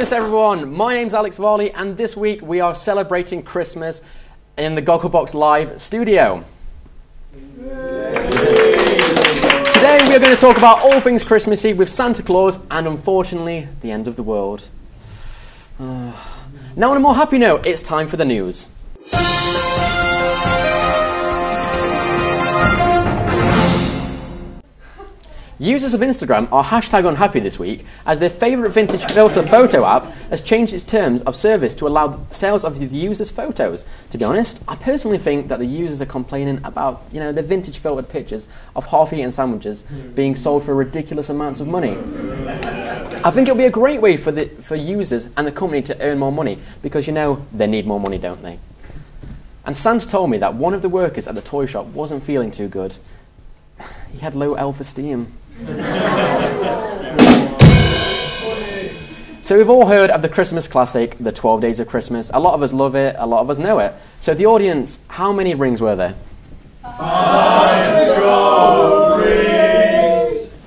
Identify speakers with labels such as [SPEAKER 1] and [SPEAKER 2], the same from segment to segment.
[SPEAKER 1] Christmas, everyone! My name's Alex Varley, and this week we are celebrating Christmas in the Gogglebox Live studio. Today we are going to talk about all things Christmassy with Santa Claus and, unfortunately, the end of the world. Now on a more happy note, it's time for the news. Users of Instagram are #unhappy this week as their favourite vintage filter photo app has changed its terms of service to allow sales of the users' photos. To be honest, I personally think that the users are complaining about, the vintage filtered pictures of half-eaten sandwiches being sold for ridiculous amounts of money. I think it'll be a great way for users and the company to earn more money because, they need more money, don't they? And Santa told me that one of the workers at the toy shop wasn't feeling too good. He had low self-esteem. So we've all heard of the Christmas classic, The 12 Days of Christmas. A lot of us love it, a lot of us know it. So the audience, how many rings were there?
[SPEAKER 2] 5 gold rings.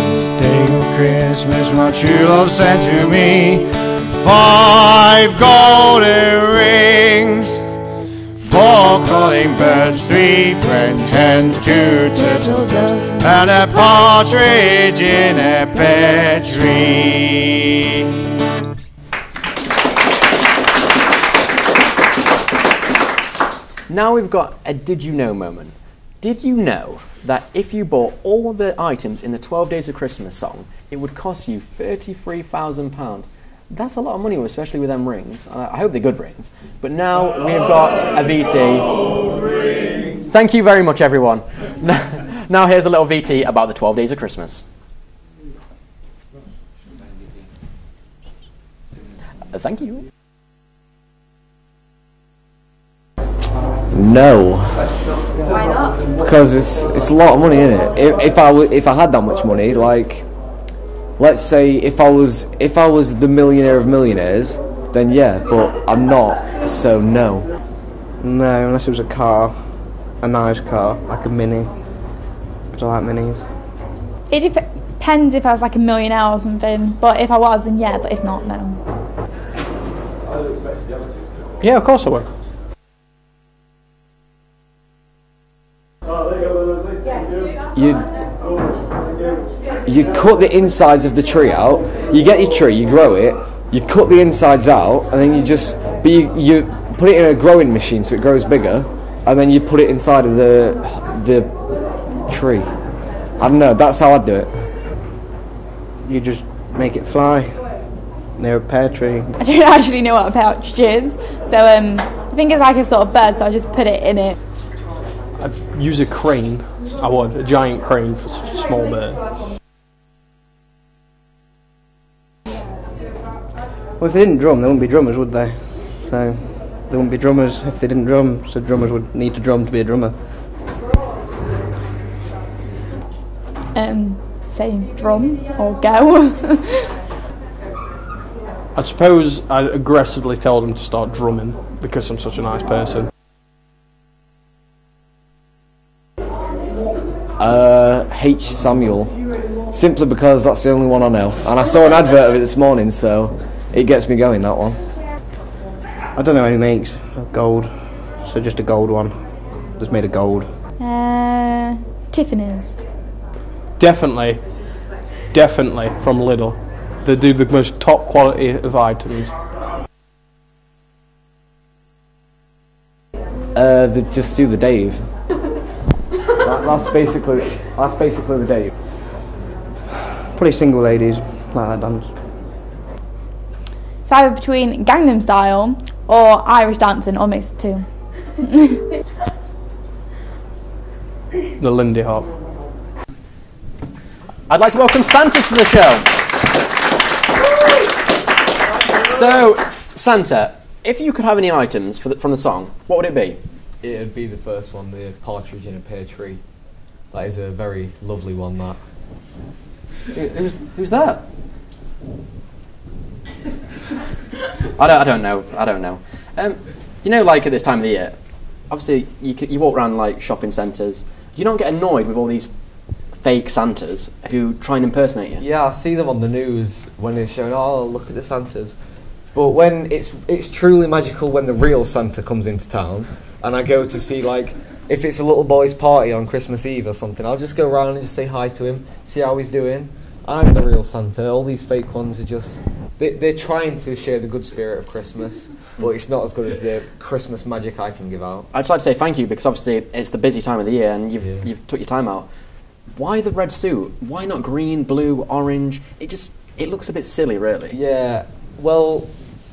[SPEAKER 3] This day of Christmas my true love sent to me 5 golden rings. 4 calling birds, 3 French hens, 2 turtle doves, and a partridge in a pear tree.
[SPEAKER 1] Now we've got a did you know moment. Did you know that if you bought all the items in the 12 Days of Christmas song, it would cost you £33,000? That's a lot of money, especially with them rings. I hope they're good rings. But now we've got a VT. Thank you very much, everyone. Now here's a little VT about the 12 Days of Christmas. Thank you.
[SPEAKER 4] No.
[SPEAKER 5] Why not?
[SPEAKER 4] Because it's a lot of money, isn't it? If I had that much money, like, let's say if I was the millionaire of millionaires, then yeah, but I'm not, so no.
[SPEAKER 6] No, unless it was a car, a nice car, like a Mini, because I like Minis.
[SPEAKER 5] It depends if I was like a millionaire or something, but if I was, then yeah, but if not, no.
[SPEAKER 2] Yeah, of course I would.
[SPEAKER 4] You cut the insides of the tree out, you get your tree, you grow it, you cut the insides out, and then you put it in a growing machine so it grows bigger, and then you put it inside of the tree. I don't know, that's how I do it.
[SPEAKER 6] You just make it fly near a pear tree.
[SPEAKER 5] I don't actually know what a partridge is, so I think it's like a sort of bird, so I just put it in it.
[SPEAKER 2] I'd use a crane. I would, a giant crane for such a small bird.
[SPEAKER 6] Well, if they didn't drum, there wouldn't be drummers, would they? So, there wouldn't be drummers if they didn't drum, so drummers would need to drum to be a drummer.
[SPEAKER 5] Say drum or go.
[SPEAKER 2] I suppose I'd aggressively tell them to start drumming because I'm such a nice person.
[SPEAKER 4] H. Samuel, simply because that's the only one I know, and I saw an advert of it this morning, so it gets me going, that one.
[SPEAKER 6] I don't know any makes of gold, so just a gold one, just made of gold.
[SPEAKER 5] Tiffany's.
[SPEAKER 2] Definitely from Lidl. They do the most top quality of items.
[SPEAKER 4] They just do the Dave. That's basically the Dave.
[SPEAKER 6] Probably single ladies like that dance.
[SPEAKER 5] It's either between Gangnam Style or Irish dancing, or mixed two.
[SPEAKER 2] The Lindy Hop.
[SPEAKER 1] I'd like to welcome Santa to the show. So, Santa, if you could have any items from the song, what would it be?
[SPEAKER 7] It would be the first one, the partridge in a pear tree. That is a very lovely one, that.
[SPEAKER 1] Who's that? I don't know. Like at this time of the year, obviously you walk around like shopping centres. You don't get annoyed with all these fake Santas who try and impersonate you.
[SPEAKER 7] Yeah, I see them on the news when they're showing, oh, look at the Santas. But when it's truly magical when the real Santa comes into town, and I go to see, like, if it's a little boy's party on Christmas Eve or something, I'll just go around and just say hi to him, see how he's doing. I'm the real Santa. All these fake ones are just... They're trying to share the good spirit of Christmas, but it's not as good as the Christmas magic I can give out.
[SPEAKER 1] I'd just like to say thank you, because obviously it's the busy time of the year and you've took your time out. Why the red suit? Why not green, blue, orange? It looks a bit silly, really.
[SPEAKER 7] Yeah, well,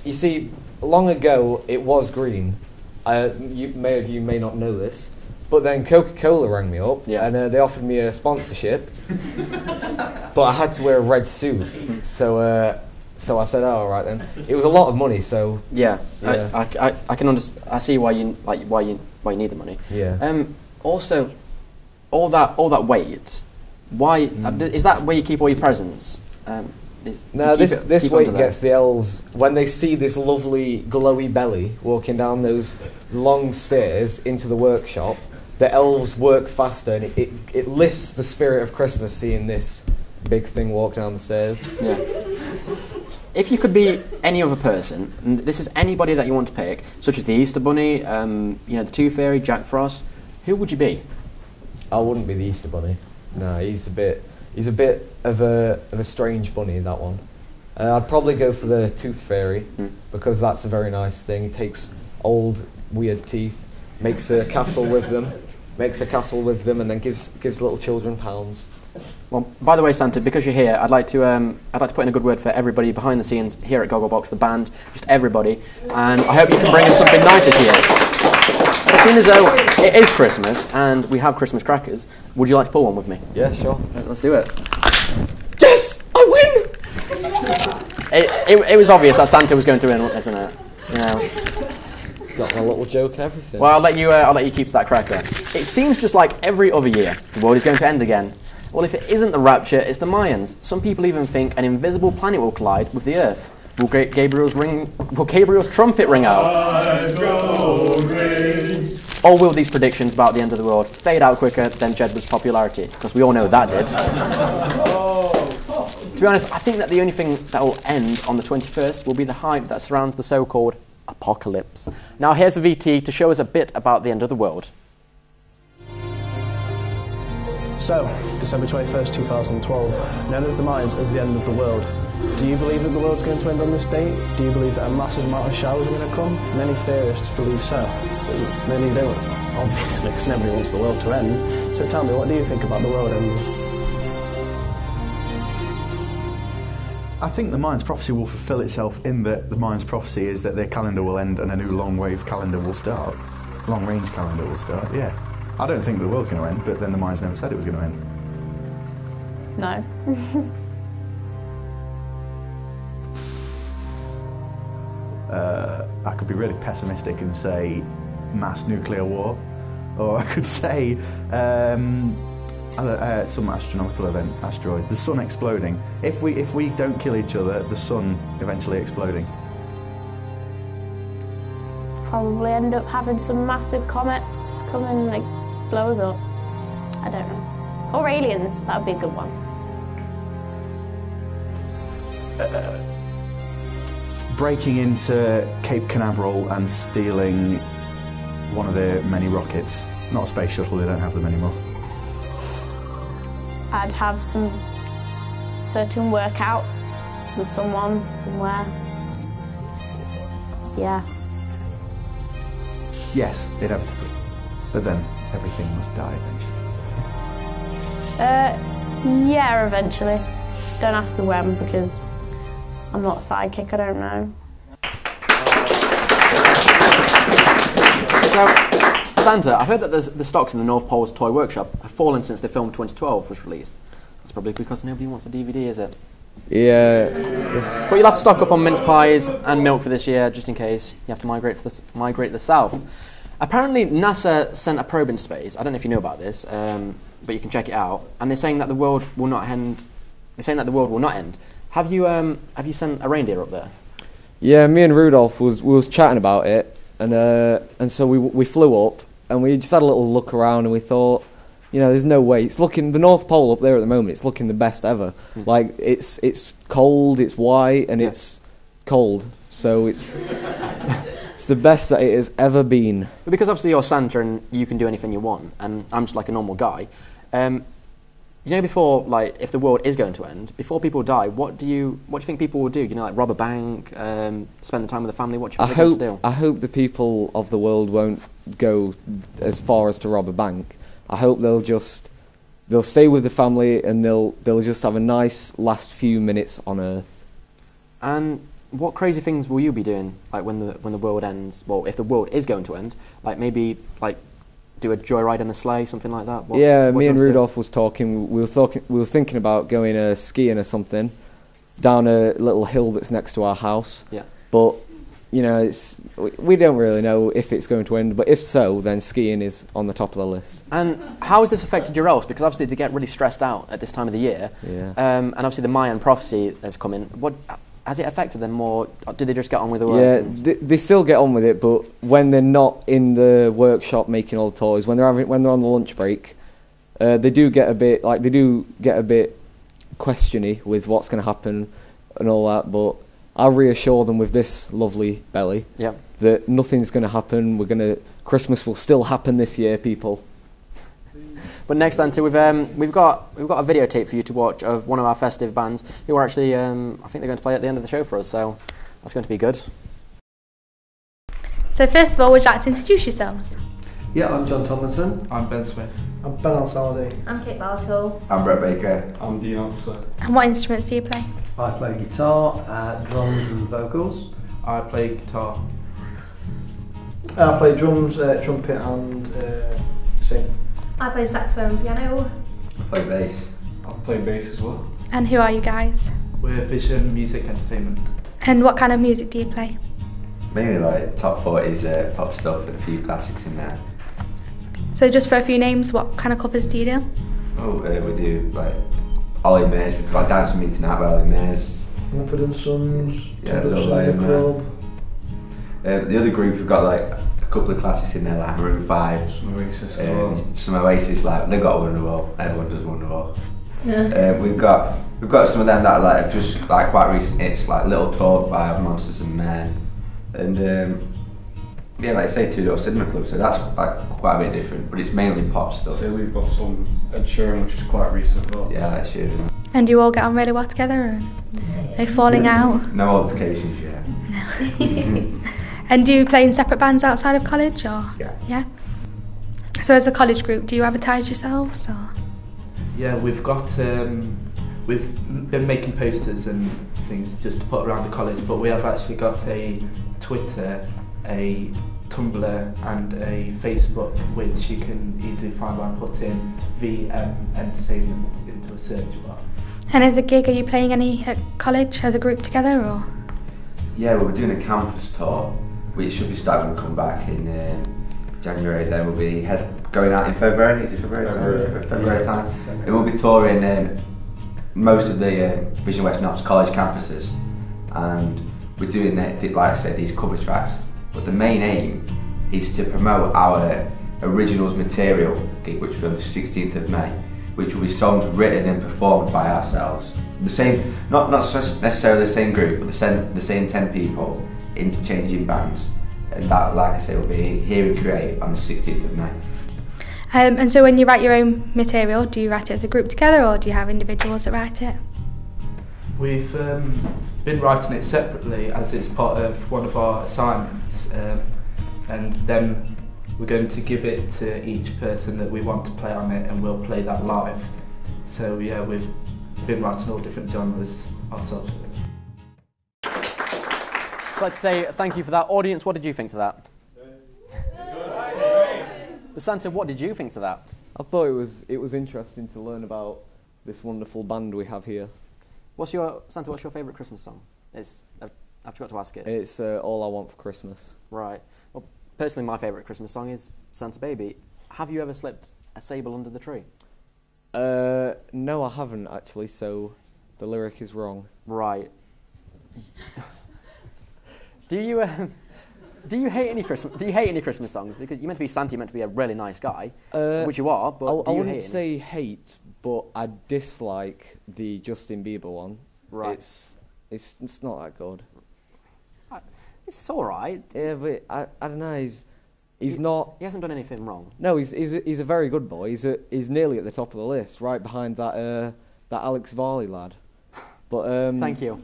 [SPEAKER 7] you see, long ago it was green. You may not know this, but then Coca-Cola rang me up and they offered me a sponsorship, but I had to wear a red suit, so I said, oh, all right then. It was a lot of money, so
[SPEAKER 1] yeah. I can understand. I see why you need the money.
[SPEAKER 7] Yeah.
[SPEAKER 1] Also, all that weight. Why is that where you keep all your presents?
[SPEAKER 7] No, this weight gets the elves when they see this lovely glowy belly walking down those long stairs into the workshop. The elves work faster, and it lifts the spirit of Christmas seeing this big thing walk down the stairs.
[SPEAKER 1] Yeah. If you could be any other person, and this is anybody that you want to pick, such as the Easter Bunny, the Tooth Fairy, Jack Frost, who would you be?
[SPEAKER 7] I wouldn't be the Easter Bunny. No, he's a bit of a strange bunny, that one. I'd probably go for the Tooth Fairy because that's a very nice thing. He takes old weird teeth, makes a castle with them, and then gives little children pounds.
[SPEAKER 1] Well, by the way, Santa, because you're here, I'd like to put in a good word for everybody behind the scenes here at Gogglebox, the band, just everybody, and I hope you can bring in something nice this year. As soon as though it is Christmas and we have Christmas crackers, would you like to pull one with me?
[SPEAKER 7] Yeah, sure.
[SPEAKER 1] Let's do it. Yes, I win! It was obvious that Santa was going to win, isn't it? You know.
[SPEAKER 7] Got my little joke and everything.
[SPEAKER 1] Well, I'll let you keep to that cracker. It seems just like every other year, the world is going to end again. Well, if it isn't the rapture, it's the Mayans. Some people even think an invisible planet will collide with the Earth. Will Gabriel's trumpet ring out? Or will these predictions about the end of the world fade out quicker than Jedward's popularity? Because we all know that did. To be honest, I think that the only thing that will end on the 21st will be the hype that surrounds the so-called apocalypse. Now here's a VT to show us a bit about the end of the world.
[SPEAKER 8] So, December 21st, 2012, known as the Mayans as the end of the world. Do you believe that the world's going to end on this date? Do you believe that a massive amount of showers are going to come? Many theorists believe so, but many don't, obviously, because nobody wants the world to end. So tell me, what do you think about the world ending?
[SPEAKER 9] I think the Mayans' prophecy will fulfil itself in that the Mayans' prophecy is that their calendar will end and a new long-wave calendar will start. Long-range calendar will start, yeah. I don't think the world's going to end, but then the Mayans never said it was going to end.
[SPEAKER 5] No.
[SPEAKER 9] I could be really pessimistic and say mass nuclear war, or I could say some astronomical event, asteroid, the sun exploding. If we don't kill each other, the sun eventually exploding.
[SPEAKER 10] Probably end up having some massive comets come and blow us up. I don't know. Or aliens, that would be a good one.
[SPEAKER 9] Breaking into Cape Canaveral and stealing one of their many rockets. Not a space shuttle, they don't have them anymore.
[SPEAKER 10] I'd have some certain workouts with someone, somewhere. Yeah.
[SPEAKER 9] Yes, inevitably. But then everything must die eventually.
[SPEAKER 10] Yeah, eventually. Don't ask me when, because I'm not a sidekick, I don't know.
[SPEAKER 1] So, Santa, I heard that the stocks in the North Pole's toy workshop have fallen since the film 2012 was released. That's probably because nobody wants a DVD, is it?
[SPEAKER 7] Yeah.
[SPEAKER 1] But you'll have to stock up on mince pies and milk for this year, just in case you have to migrate to the south. Apparently, NASA sent a probe into space. I don't know if you know about this, but you can check it out. And they're saying that the world will not end. They're saying that the world will not end. Have you sent a reindeer up there?
[SPEAKER 7] Yeah, me and Rudolph was chatting about it, and so we flew up and we just had a little look around and we thought,
[SPEAKER 4] You know, there's no way. It's looking, the North Pole up there at the moment, it's looking the best ever. Like, it's cold, it's white, and it's cold. So it's it's the best that it has ever been.
[SPEAKER 1] But because obviously you're Santa and you can do anything you want, and I'm just like a normal guy, you know, before, like, if the world is going to end, before people die, what do you think people will do? You know, like rob a bank, spend the time with the family. What do you think they're going to do?
[SPEAKER 4] I hope the people of the world won't go as far as to rob a bank. I hope they'll stay with the family and they'll just have a nice last few minutes on Earth.
[SPEAKER 1] And what crazy things will you be doing, like when the world ends? Well, if the world is going to end, like maybe like do a joyride in a sleigh, something like that. What
[SPEAKER 4] Me and Rudolph was talking. We were thinking about going skiing or something down a little hill that's next to our house.
[SPEAKER 1] Yeah.
[SPEAKER 4] But you know, we don't really know if it's going to end. But if so, then skiing is on the top of the list.
[SPEAKER 1] And how has this affected your elves? Because obviously they get really stressed out at this time of the year.
[SPEAKER 4] Yeah.
[SPEAKER 1] And obviously the Mayan prophecy has come in. What has it affected them more? Or do they just get on with the work?
[SPEAKER 4] Yeah, they still get on with it, but when they're not in the workshop making all the toys, when they're on the lunch break, they do get a bit questiony with what's going to happen and all that. But I'll reassure them with this lovely belly that nothing's going to happen. Christmas will still happen this year, people.
[SPEAKER 1] But next, Santa, we've got a videotape for you to watch of one of our festive bands who are actually, I think they're going to play at the end of the show for us, so that's going to be good.
[SPEAKER 5] So first of all, would you like to introduce yourselves?
[SPEAKER 11] Yeah, I'm John Tomlinson.
[SPEAKER 12] I'm Ben Smith.
[SPEAKER 11] I'm Ben Al-Saudi.
[SPEAKER 10] I'm Kate Bartle.
[SPEAKER 13] I'm Brett Baker.
[SPEAKER 12] I'm Dean Oxford.
[SPEAKER 5] And what instruments do you play?
[SPEAKER 11] I play guitar, drums and vocals.
[SPEAKER 12] I play guitar.
[SPEAKER 11] I play drums, trumpet and sing.
[SPEAKER 10] I play saxophone and piano.
[SPEAKER 13] I play bass.
[SPEAKER 12] I play bass as well.
[SPEAKER 5] And who are you guys?
[SPEAKER 12] We're Vision Music Entertainment.
[SPEAKER 5] And what kind of music do you play?
[SPEAKER 13] Mainly like top 40s pop stuff and a few classics in there.
[SPEAKER 5] So just for a few names, what kind of covers do you do?
[SPEAKER 13] We do like Ollie Mays, we've got Dance with Me Tonight by Ollie Mays.
[SPEAKER 11] Mumford and Sons,
[SPEAKER 13] Yeah,
[SPEAKER 11] Little
[SPEAKER 13] Lion
[SPEAKER 11] Club.
[SPEAKER 13] The other group, we've got like a couple of classics in there, like Maroon 5.
[SPEAKER 12] Some Oasis.
[SPEAKER 13] Some Oasis, like they've got Wonderwall. Everyone does Wonderwall.
[SPEAKER 10] Yeah.
[SPEAKER 13] We've got some of them that are like just like quite recent hits, like Little Talk by Monsters and Men, and yeah, like I say, Two Door Cinema Club. So that's like quite a bit different, but it's mainly pop stuff.
[SPEAKER 12] So we've got some Ed Sheeran, which is quite recent. But
[SPEAKER 13] Yeah, Ed Sheeran.
[SPEAKER 5] And do you all get on really well together? And no falling out?
[SPEAKER 13] No altercations yet.
[SPEAKER 5] No. And do you play in separate bands outside of college, or?
[SPEAKER 13] Yeah.
[SPEAKER 5] So as a college group, do you advertise yourselves, or?
[SPEAKER 12] yeah, we've got we've been making posters and things just to put around the college, but we have actually got a Twitter, a Tumblr and a Facebook, which you can easily find by putting VM Entertainment into a search bar.
[SPEAKER 5] And as a gig, are you playing any at college as a group together, or?
[SPEAKER 13] Yeah, well, we're doing a campus tour, which should be starting to come back in January. Then we'll be going out in February. Is it February time? And we'll be touring most of the Vision West Knox college campuses, and we're doing like I said, these cover tracks. But the main aim is to promote our originals material gig, which will be on the 16th of May, which will be songs written and performed by ourselves. The same, not necessarily the same group, but the same 10 people interchanging bands. And that, like I say, will be Hear and Create on the 16th of May.
[SPEAKER 5] And so when you write your own material, do you write it as a group together, or do you have individuals that write it?
[SPEAKER 12] We've been writing it separately as it's part of one of our assignments, and then we're going to give it to each person that we want to play on it, and we'll play that live. So yeah, we've been writing all different genres ourselves.
[SPEAKER 1] I'd like to say thank you for that. Audience, what did you think to that? Santa, what did you think to that?
[SPEAKER 4] I thought it was interesting to learn about this wonderful band we have here.
[SPEAKER 1] Santa, what's your favourite Christmas song? I forgot to ask it.
[SPEAKER 4] It's All I Want for Christmas.
[SPEAKER 1] Right. Well, personally, my favourite Christmas song is Santa Baby. Have you ever slipped a sable under the tree?
[SPEAKER 4] No, I haven't actually, so the lyric is wrong.
[SPEAKER 1] Right. Do you Do you hate any Christmas songs? Because you're meant to be Santa, you're meant to be a really nice guy, which you are. But
[SPEAKER 4] I
[SPEAKER 1] do you
[SPEAKER 4] wouldn't
[SPEAKER 1] hate
[SPEAKER 4] say hate, but I dislike the Justin Bieber one.
[SPEAKER 1] Right.
[SPEAKER 4] It's not that good.
[SPEAKER 1] It's all right.
[SPEAKER 4] Yeah, but I don't know. He's not.
[SPEAKER 1] He hasn't done anything wrong.
[SPEAKER 4] No, he's a very good boy. He's nearly at the top of the list, right behind that Alex Varley lad. But
[SPEAKER 1] thank you.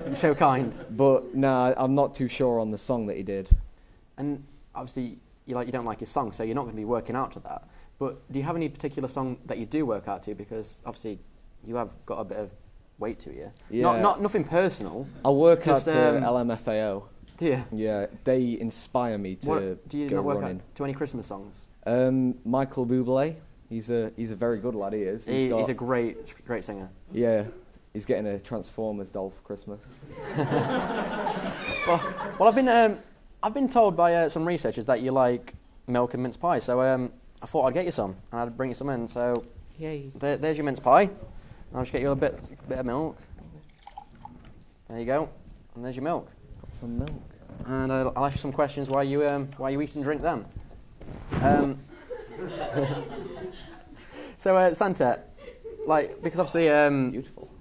[SPEAKER 1] You're so kind.
[SPEAKER 4] But no, I'm not too sure on the song that he did.
[SPEAKER 1] And obviously, you don't like his song, so you're not going to be working out to that. But do you have any particular song that you do work out to? Because obviously, you have got a bit of weight to you.
[SPEAKER 4] Yeah.
[SPEAKER 1] Not nothing personal.
[SPEAKER 4] I work out to LMFAO.
[SPEAKER 1] Do you?
[SPEAKER 4] Yeah, they inspire me to
[SPEAKER 1] do you
[SPEAKER 4] go
[SPEAKER 1] not work
[SPEAKER 4] running.
[SPEAKER 1] out to any Christmas songs?
[SPEAKER 4] Michael Bublé. He's a very good lad. He is.
[SPEAKER 1] He's a great singer.
[SPEAKER 4] Yeah, he's getting a Transformers doll for Christmas.
[SPEAKER 1] well, I've been told by some researchers that you like milk and mince pie, so I thought I'd get you some and I'd bring you some in. So,
[SPEAKER 4] yay!
[SPEAKER 1] There's your mince pie. I'll just get you a bit of milk. There you go, and there's your milk.
[SPEAKER 4] Got some milk.
[SPEAKER 1] And I'll ask you some questions while you eat and drink them. So Santa, because obviously
[SPEAKER 4] beautiful.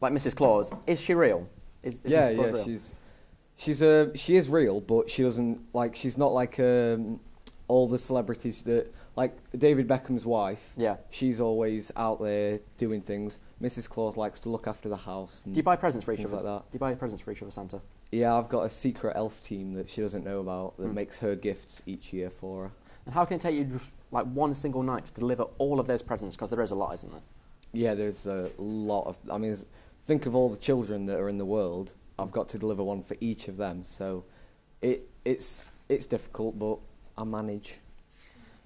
[SPEAKER 1] Like Mrs. Claus, is she real? Is Mrs. Claus real?
[SPEAKER 4] She is real, but she doesn't she's not like all the celebrities that David Beckham's wife.
[SPEAKER 1] Yeah,
[SPEAKER 4] she's always out there doing things. Mrs. Claus likes to look after the house. And
[SPEAKER 1] do you buy presents for each other?
[SPEAKER 4] Like that.
[SPEAKER 1] Do you buy presents for each other, Santa?
[SPEAKER 4] Yeah, I've got a secret elf team that she doesn't know about that makes her gifts each year for her.
[SPEAKER 1] And how can it take you just one single night to deliver all of those presents? Because there is a lot, isn't there?
[SPEAKER 4] Yeah, there's a lot of. I mean, think of all the children that are in the world. I've got to deliver one for each of them, so it's difficult, but I manage.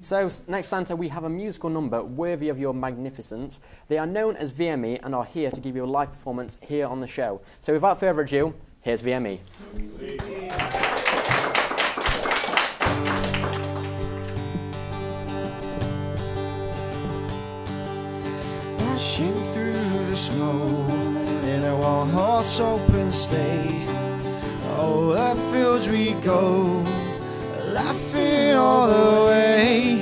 [SPEAKER 1] So, next Santa, we have a musical number worthy of your magnificence. They are known as VME and are here to give you a live performance here on the show. So, without further ado, here's VME.
[SPEAKER 3] Dashing through the snow in a one-horse open sleigh. Oh, the fields we go, laughing all the way.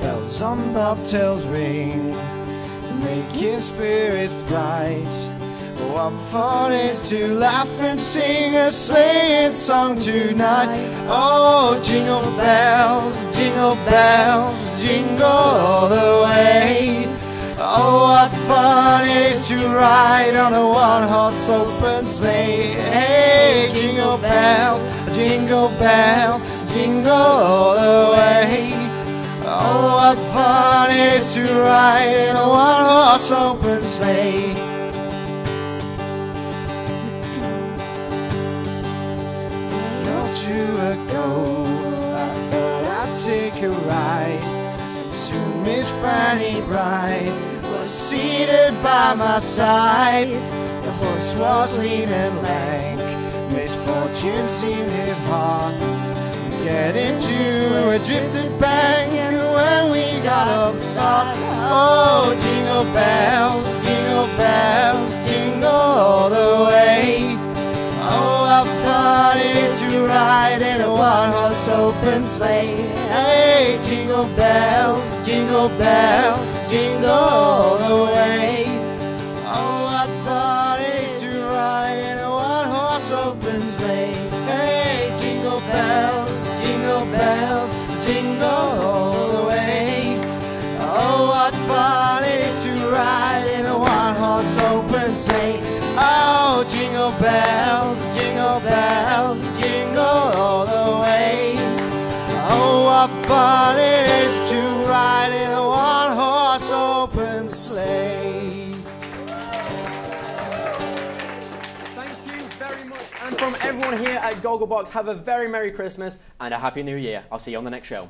[SPEAKER 3] Bells on bobtails ring, making spirits bright. What fun is to laugh and sing a sleighing song tonight. Oh, jingle bells, jingle all the way. Oh, what fun it is to ride on a one-horse open sleigh. Hey, jingle bells, jingle all the way. Oh, what fun it is to ride in a one-horse open sleigh. Day or two ago, I thought I'd take a ride. Soon Miss Fanny Bright was seated by my side. The horse was lean and lank, misfortune seemed his heart. Get into a drifted bank, and when we got up start, oh, jingle bells, jingle all the way. Oh, how fun it is to ride in a one-horse open sleigh. Hey, jingle bells, jingle all the way. Oh, what fun it is to ride in a one-horse open sleigh. Hey, jingle bells, jingle all the way. Oh, what fun it is to ride in a one-horse open sleigh. Oh, jingle bells, jingle all the way. Oh, what fun it is to ride in a one-horse open sleigh.
[SPEAKER 1] Thank you very much. And from everyone here at Gogglebox, have a very Merry Christmas and a Happy New Year. I'll see you on the next show.